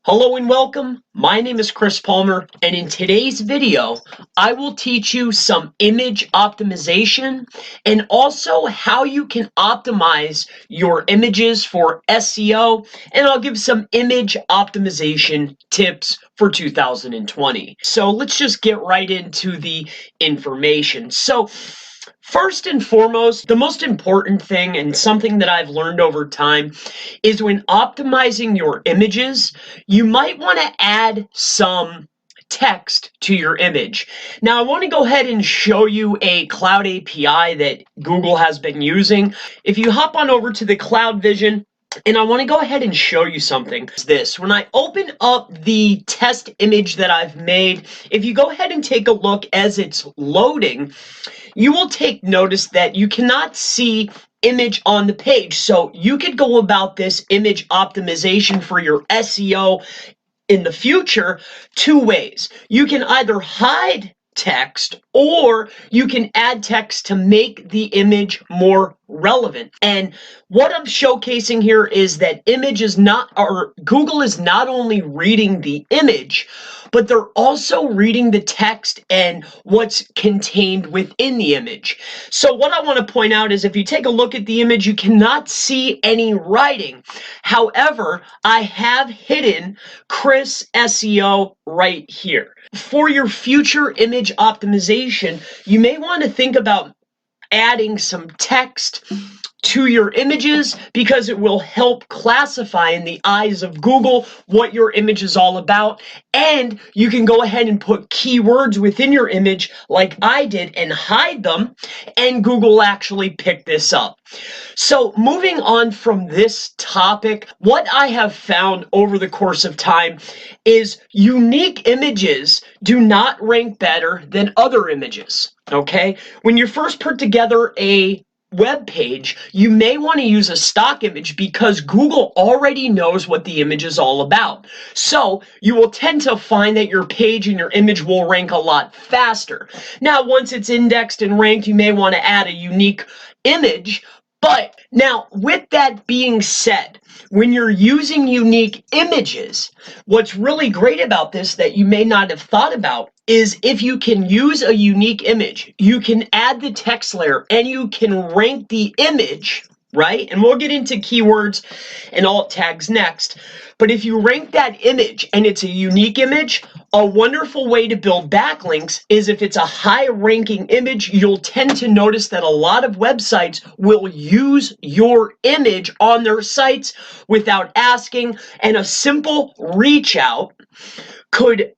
Hello and welcome. My name is Chris Palmer, and in today's video, I will teach you some image optimization and also how you can optimize your images for SEO, and I'll give some image optimization tips for 2020. So let's just get right into the information. First and foremost, the most important thing and something that I've learned over time is when optimizing your images, you might want to add some text to your image. Now, I want to go ahead and show you a cloud API that Google has been using. If you hop on over to the Cloud Vision, and I want to go ahead and show you something. This, when I open up the test image that I've made, if you go ahead and take a look as it's loading, you will take notice that you cannot see image on the page. So you could go about this image optimization for your SEO in the future two ways. You can either hide text or you can add text to make the image more relevant. And what I'm showcasing here is that Google is not only reading the image, but they're also reading the text and what's contained within the image. So what I want to point out is if you take a look at the image, you cannot see any writing. However, I have hidden Chris SEO right here. For your future image optimization, you may want to think about adding some text to your images because it will help classify in the eyes of Google what your image is all about. And you can go ahead and put keywords within your image like I did and hide them, and Google actually picked this up. So moving on from this topic, what I have found over the course of time is unique images do not rank better than other images, okay? When you first put together a web page, you may want to use a stock image because Google already knows what the image is all about. So you will tend to find that your page and your image will rank a lot faster. Now, once it's indexed and ranked, you may want to add a unique image. But now, with that being said, when you're using unique images, what's really great about this that you may not have thought about is if you can use a unique image, you can add the text layer and you can rank the image, right? And we'll get into keywords and alt tags next. But if you rank that image and it's a unique image, a wonderful way to build backlinks is if it's a high ranking image, you'll tend to notice that a lot of websites will use your image on their sites without asking, and a simple reach out could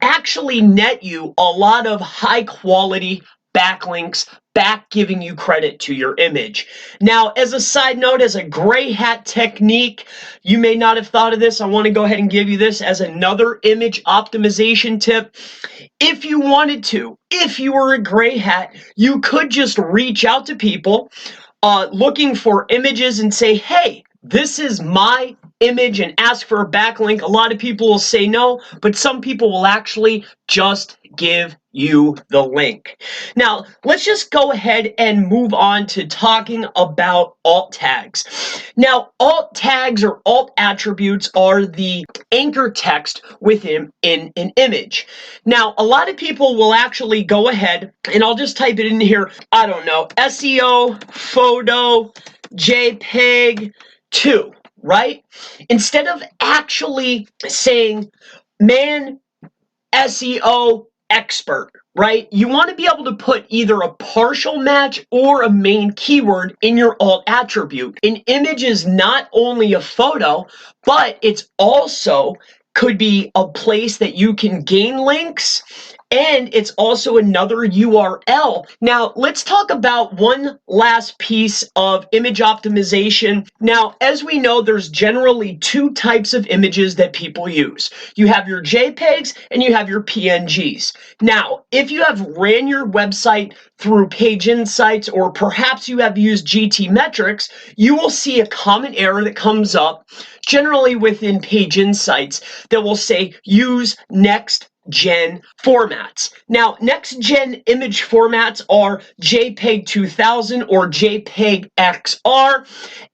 actually net you a lot of high quality backlinks back giving you credit to your image. Now, as a side note, as a gray hat technique, you may not have thought of this. I want to go ahead and give you this as another image optimization tip. If you wanted to, if you were a gray hat, you could just reach out to people looking for images and say, hey, this is my image, and ask for a backlink. A lot of people will say no, but some people will actually just give you the link. Now, let's just go ahead and move on to talking about alt tags. Now, alt tags or alt attributes are the anchor text within an image. Now, a lot of people will actually go ahead, and I'll just type it in here, I don't know, SEO, photo, JPEG 2. Right? Instead of actually saying, man, SEO expert, right? You want to be able to put either a partial match or a main keyword in your alt attribute. An image is not only a photo, but it's also could be a place that you can gain links, and it's also another URL. Now, let's talk about one last piece of image optimization. Now, as we know, there's generally two types of images that people use. You have your JPEGs and you have your PNGs. Now, if you have ran your website through Page Insights or perhaps you have used GTmetrix, you will see a common error that comes up generally within Page Insights that will say use next gen formats. Now, next gen image formats are JPEG 2000 or JPEG XR,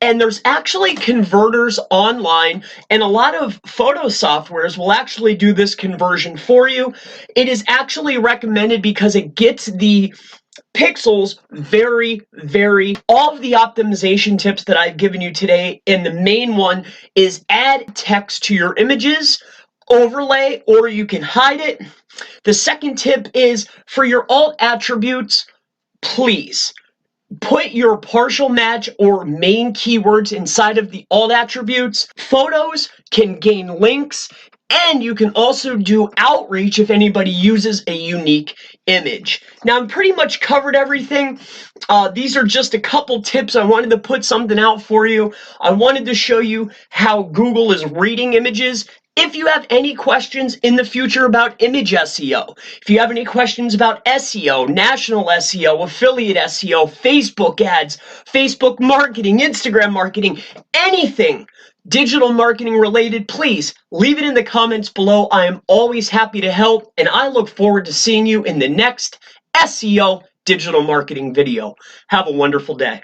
and there's actually converters online, and a lot of photo softwares will actually do this conversion for you. It is actually recommended because it gets the pixels all of the optimization tips that I've given you today, and the main one is add text to your images, overlay, or you can hide it. The second tip is for your alt attributes, please put your partial match or main keywords inside of the alt attributes. Photos can gain links, and you can also do outreach if anybody uses a unique image. Now, I'm pretty much covered everything. These are just a couple tips. I wanted to put something out for you. I wanted to show you how Google is reading images. If you have any questions in the future about image SEO, if you have any questions about SEO, national SEO, affiliate SEO, Facebook ads, Facebook marketing, Instagram marketing, anything digital marketing related, please leave it in the comments below. I am always happy to help, and I look forward to seeing you in the next SEO digital marketing video. Have a wonderful day.